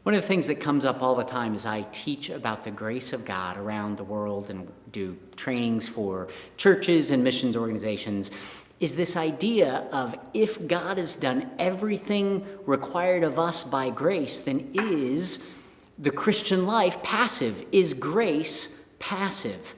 One of the things that comes up all the time as I teach about the grace of God around the world and do trainings for churches and missions organizations is this idea of if God has done everything required of us by grace, then is the Christian life passive? Is grace passive?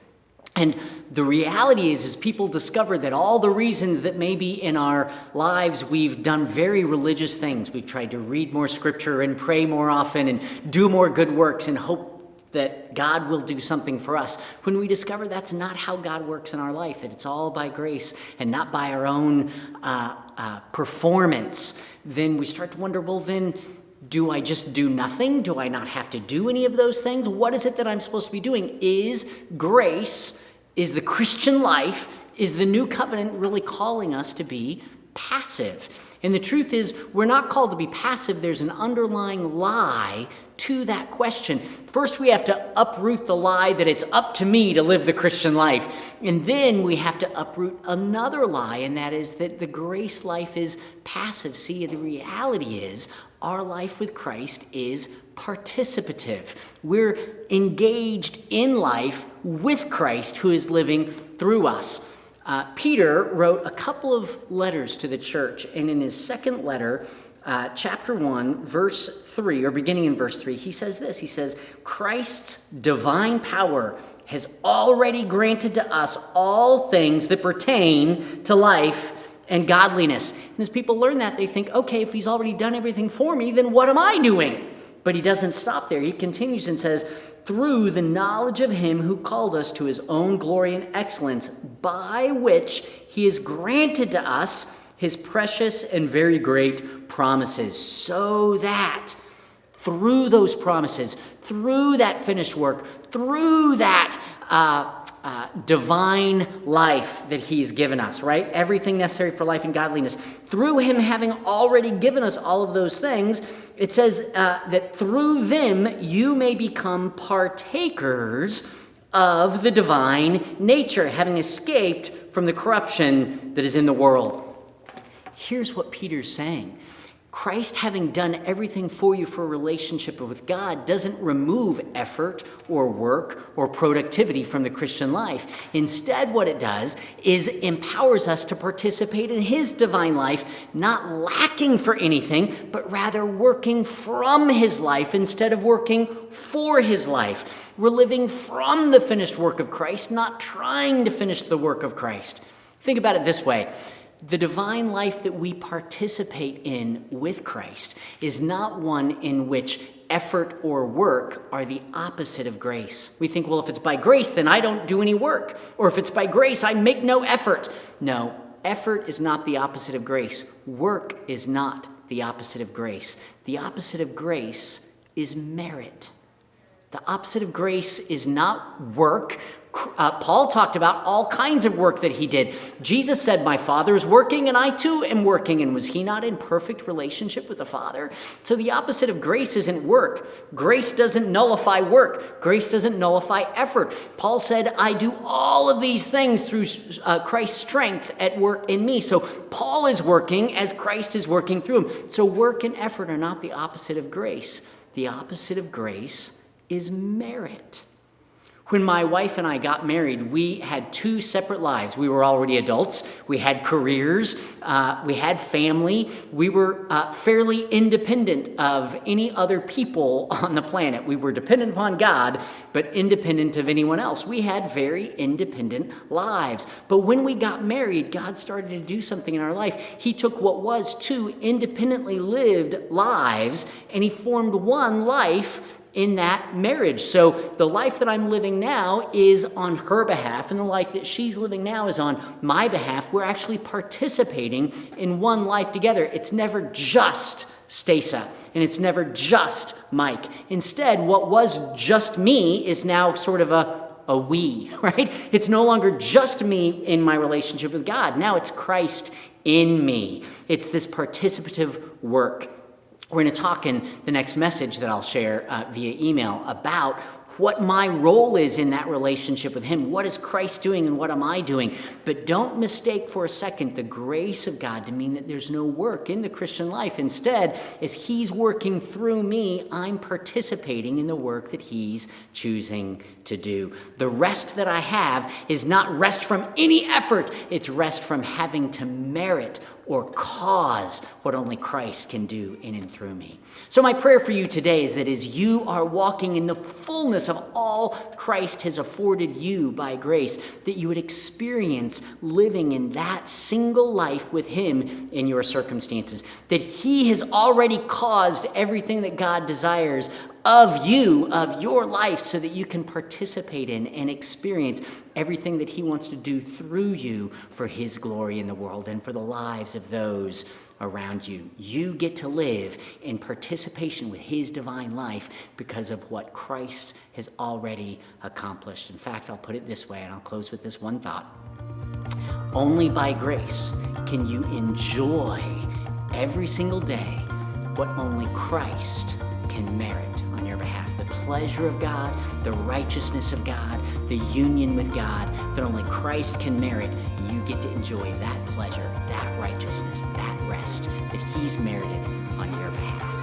And the reality is people discover that all the reasons that maybe in our lives we've done very religious things, we've tried to read more scripture and pray more often and do more good works and hope that God will do something for us. When we discover that's not how God works in our life, that it's all by grace and not by our own performance, then we start to wonder, well, then do I just do nothing? Do I not have to do any of those things? What is it that I'm supposed to be doing? Is grace, is the Christian life, is the new covenant really calling us to be passive? And the truth is, we're not called to be passive. There's an underlying lie to that question. First, we have to uproot the lie that it's up to me to live the Christian life. And then we have to uproot another lie, and that is that the grace life is passive. See, the reality is our life with Christ is participative. We're engaged in life with Christ who is living through us. Peter wrote a couple of letters to the church, and in his second letter, chapter 1, verse 3, or beginning in verse 3, he says this. He says, Christ's divine power has already granted to us all things that pertain to life and godliness. And as people learn that, they think, okay, if he's already done everything for me, then what am I doing? But he doesn't stop there. He continues and says, through the knowledge of him who called us to his own glory and excellence, by which he has granted to us his precious and very great promises, so that through those promises, through that finished work, through that divine life that he's given us, right? Everything necessary for life and godliness. Through him having already given us all of those things, it says that through them you may become partakers of the divine nature, having escaped from the corruption that is in the world. Here's what Peter's saying. Christ, having done everything for you for a relationship with God, doesn't remove effort or work or productivity from the Christian life. Instead, what it does is empowers us to participate in his divine life, not lacking for anything, but rather working from his life instead of working for his life. We're living from the finished work of Christ, not trying to finish the work of Christ. Think about it this way. The divine life that we participate in with Christ is not one in which effort or work are the opposite of grace. We think, well, if it's by grace, then I don't do any work. Or if it's by grace, I make no effort. No, effort is not the opposite of grace. Work is not the opposite of grace. The opposite of grace is merit. The opposite of grace is not work. Paul talked about all kinds of work that he did. Jesus said, my Father is working and I too am working. And was he not in perfect relationship with the Father? So the opposite of grace isn't work. Grace doesn't nullify work. Grace doesn't nullify effort. Paul said, I do all of these things through Christ's strength at work in me. So Paul is working as Christ is working through him. So work and effort are not the opposite of grace. The opposite of grace is merit. When my wife and I got married, we had two separate lives. We were already adults. We had careers. We had family. We were fairly independent of any other people on the planet. We were dependent upon God, but independent of anyone else. We had very independent lives. But when we got married, God started to do something in our life. He took what was two independently lived lives, and he formed one life in that marriage. So the life that I'm living now is on her behalf, and the life that she's living now is on my behalf. We're actually participating in one life together. It's never just Stasa, and it's never just Mike. Instead, what was just me is now sort of a we, right? It's no longer just me in my relationship with God. Now it's Christ in me. It's this participative work. We're going to talk in the next message that I'll share via email about what my role is in that relationship with him. What is Christ doing and what am I doing? But don't mistake for a second the grace of God to mean that there's no work in the Christian life. Instead, as he's working through me, I'm participating in the work that he's choosing to do. The rest that I have is not rest from any effort. It's rest from having to merit or cause what only Christ can do in and through me. So my prayer for you today is that as you are walking in the fullness of all Christ has afforded you by grace, that you would experience living in that single life with him in your circumstances, that he has already caused everything that God desires of you, of your life, so that you can participate in and experience everything that he wants to do through you for his glory in the world and for the lives of those around you. You get to live in participation with his divine life because of what Christ has already accomplished. In fact, I'll put it this way, and I'll close with this one thought. Only by grace can you enjoy every single day what only Christ can merit on your behalf. The pleasure of God, the righteousness of God, the union with God that only Christ can merit. You get to enjoy that pleasure, that righteousness, that rest that he's merited on your behalf.